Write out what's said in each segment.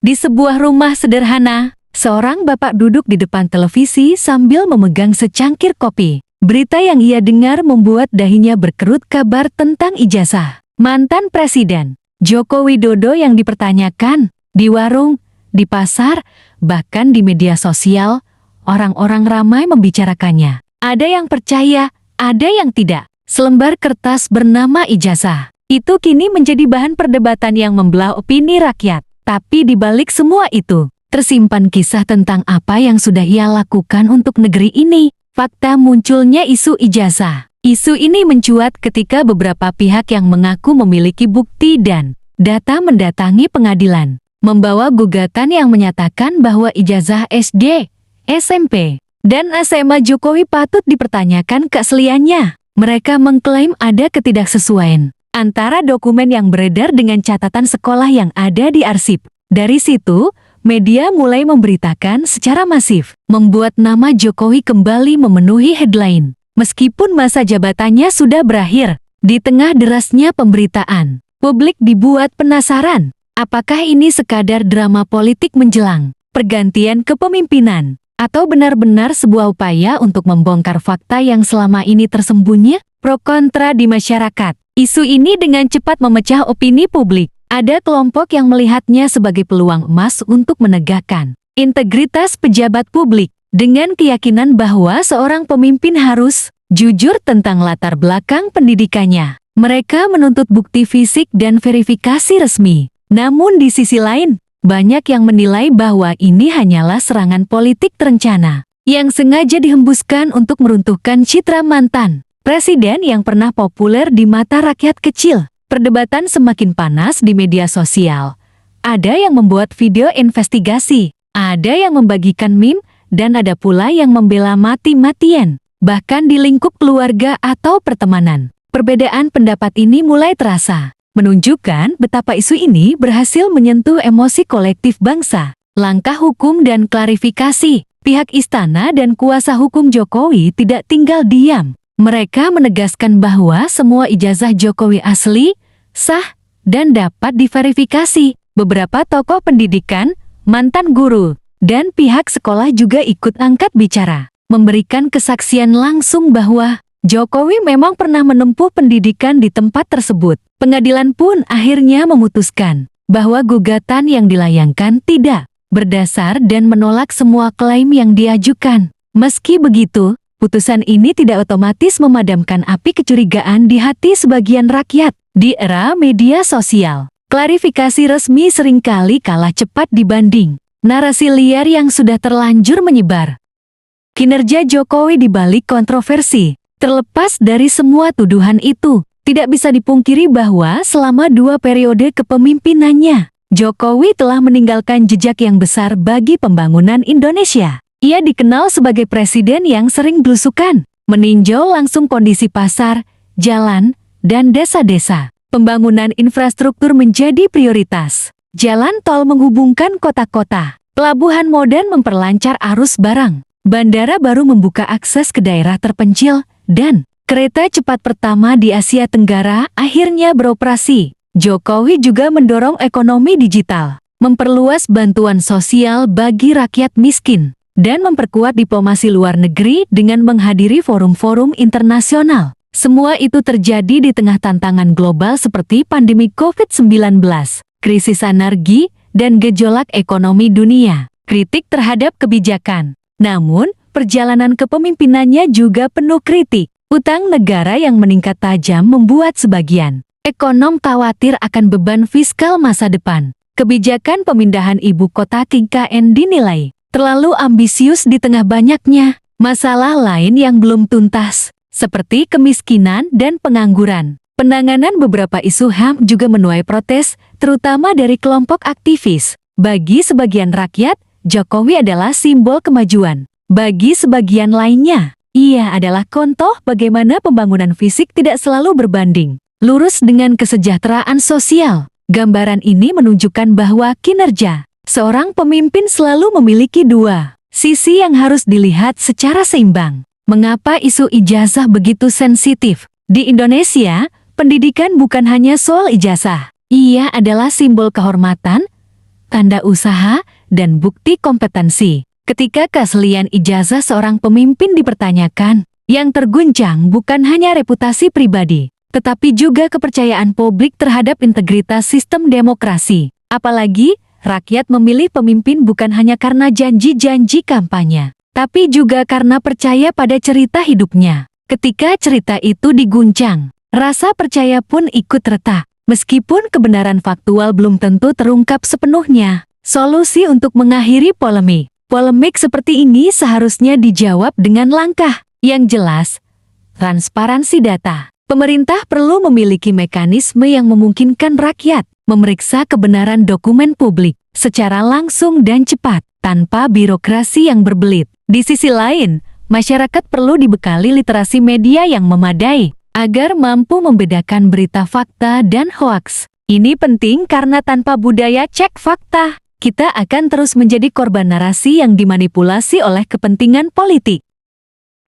Di sebuah rumah sederhana, seorang bapak duduk di depan televisi sambil memegang secangkir kopi. Berita yang ia dengar membuat dahinya berkerut kabar tentang ijazah mantan Presiden Joko Widodo yang dipertanyakan di warung, di pasar, bahkan di media sosial. Orang-orang ramai membicarakannya. Ada yang percaya, ada yang tidak. Selembar kertas bernama ijazah itu kini menjadi bahan perdebatan yang membelah opini rakyat. Tapi di balik semua itu, tersimpan kisah tentang apa yang sudah ia lakukan untuk negeri ini. Fakta munculnya isu ijazah. Isu ini mencuat ketika beberapa pihak yang mengaku memiliki bukti dan data mendatangi pengadilan, membawa gugatan yang menyatakan bahwa ijazah SD, SMP, dan SMA Jokowi patut dipertanyakan keasliannya. Mereka mengklaim ada ketidaksesuaian antara dokumen yang beredar dengan catatan sekolah yang ada di arsip. Dari situ, media mulai memberitakan secara masif, membuat nama Jokowi kembali memenuhi headline. Meskipun masa jabatannya sudah berakhir, di tengah derasnya pemberitaan, publik dibuat penasaran. Apakah ini sekadar drama politik menjelang pergantian kepemimpinan? Atau benar-benar sebuah upaya untuk membongkar fakta yang selama ini tersembunyi? Pro kontra di masyarakat. Isu ini dengan cepat memecah opini publik. Ada kelompok yang melihatnya sebagai peluang emas untuk menegakkan integritas pejabat publik, dengan keyakinan bahwa seorang pemimpin harus jujur tentang latar belakang pendidikannya. Mereka menuntut bukti fisik dan verifikasi resmi. Namun di sisi lain, banyak yang menilai bahwa ini hanyalah serangan politik terencana yang sengaja dihembuskan untuk meruntuhkan citra mantan Presiden yang pernah populer di mata rakyat kecil. Perdebatan semakin panas di media sosial. Ada yang membuat video investigasi, ada yang membagikan meme, dan ada pula yang membela mati-matian. Bahkan di lingkup keluarga atau pertemanan, perbedaan pendapat ini mulai terasa, menunjukkan betapa isu ini berhasil menyentuh emosi kolektif bangsa. Langkah hukum dan klarifikasi. Pihak istana dan kuasa hukum Jokowi tidak tinggal diam. Mereka menegaskan bahwa semua ijazah Jokowi asli, sah, dan dapat diverifikasi. Beberapa tokoh pendidikan, mantan guru, dan pihak sekolah juga ikut angkat bicara, memberikan kesaksian langsung bahwa Jokowi memang pernah menempuh pendidikan di tempat tersebut. Pengadilan pun akhirnya memutuskan bahwa gugatan yang dilayangkan tidak berdasar dan menolak semua klaim yang diajukan. Meski begitu, putusan ini tidak otomatis memadamkan api kecurigaan di hati sebagian rakyat. Di era media sosial, klarifikasi resmi seringkali kalah cepat dibanding narasi liar yang sudah terlanjur menyebar. Kinerja Jokowi di balik kontroversi. Terlepas dari semua tuduhan itu, tidak bisa dipungkiri bahwa selama 2 periode kepemimpinannya, Jokowi telah meninggalkan jejak yang besar bagi pembangunan Indonesia. Ia dikenal sebagai presiden yang sering belusukan, meninjau langsung kondisi pasar, jalan, dan desa-desa. Pembangunan infrastruktur menjadi prioritas. Jalan tol menghubungkan kota-kota. Pelabuhan modern memperlancar arus barang. Bandara baru membuka akses ke daerah terpencil, dan kereta cepat pertama di Asia Tenggara akhirnya beroperasi. Jokowi juga mendorong ekonomi digital, memperluas bantuan sosial bagi rakyat miskin, dan memperkuat diplomasi luar negeri dengan menghadiri forum-forum internasional. Semua itu terjadi di tengah tantangan global seperti pandemi COVID-19, krisis energi, dan gejolak ekonomi dunia. Kritik terhadap kebijakan. Namun, perjalanan kepemimpinannya juga penuh kritik. Utang negara yang meningkat tajam membuat sebagian ekonom khawatir akan beban fiskal masa depan. Kebijakan pemindahan ibu kota ke IKN dinilai terlalu ambisius di tengah banyaknya masalah lain yang belum tuntas, seperti kemiskinan dan pengangguran. Penanganan beberapa isu HAM juga menuai protes, terutama dari kelompok aktivis. Bagi sebagian rakyat, Jokowi adalah simbol kemajuan. Bagi sebagian lainnya, ia adalah contoh bagaimana pembangunan fisik tidak selalu berbanding lurus dengan kesejahteraan sosial. Gambaran ini menunjukkan bahwa kinerja seorang pemimpin selalu memiliki dua sisi yang harus dilihat secara seimbang. Mengapa isu ijazah begitu sensitif? Di Indonesia, pendidikan bukan hanya soal ijazah. Ia adalah simbol kehormatan, tanda usaha, dan bukti kompetensi. Ketika keaslian ijazah seorang pemimpin dipertanyakan, yang terguncang bukan hanya reputasi pribadi, tetapi juga kepercayaan publik terhadap integritas sistem demokrasi. Apalagi, rakyat memilih pemimpin bukan hanya karena janji-janji kampanye, tapi juga karena percaya pada cerita hidupnya. Ketika cerita itu diguncang, rasa percaya pun ikut retak. Meskipun kebenaran faktual belum tentu terungkap sepenuhnya. Solusi untuk mengakhiri polemik seperti ini seharusnya dijawab dengan langkah yang jelas. Transparansi data. Pemerintah perlu memiliki mekanisme yang memungkinkan rakyat memeriksa kebenaran dokumen publik secara langsung dan cepat, tanpa birokrasi yang berbelit. Di sisi lain, masyarakat perlu dibekali literasi media yang memadai, agar mampu membedakan berita fakta dan hoaks. Ini penting karena tanpa budaya cek fakta, kita akan terus menjadi korban narasi yang dimanipulasi oleh kepentingan politik.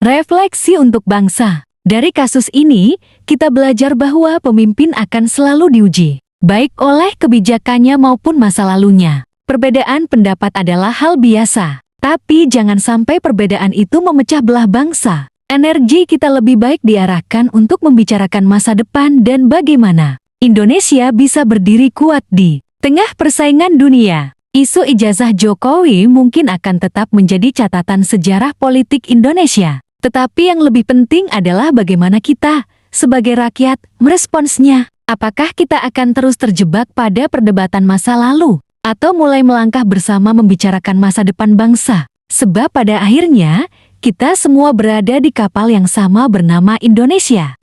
Refleksi untuk bangsa. Dari kasus ini, kita belajar bahwa pemimpin akan selalu diuji, baik oleh kebijakannya maupun masa lalunya. Perbedaan pendapat adalah hal biasa, tapi jangan sampai perbedaan itu memecah belah bangsa. Energi kita lebih baik diarahkan untuk membicarakan masa depan dan bagaimana Indonesia bisa berdiri kuat di tengah persaingan dunia. Isu ijazah Jokowi mungkin akan tetap menjadi catatan sejarah politik Indonesia. Tetapi yang lebih penting adalah bagaimana kita, sebagai rakyat, meresponsnya. Apakah kita akan terus terjebak pada perdebatan masa lalu, atau mulai melangkah bersama membicarakan masa depan bangsa? Sebab pada akhirnya, kita semua berada di kapal yang sama bernama Indonesia.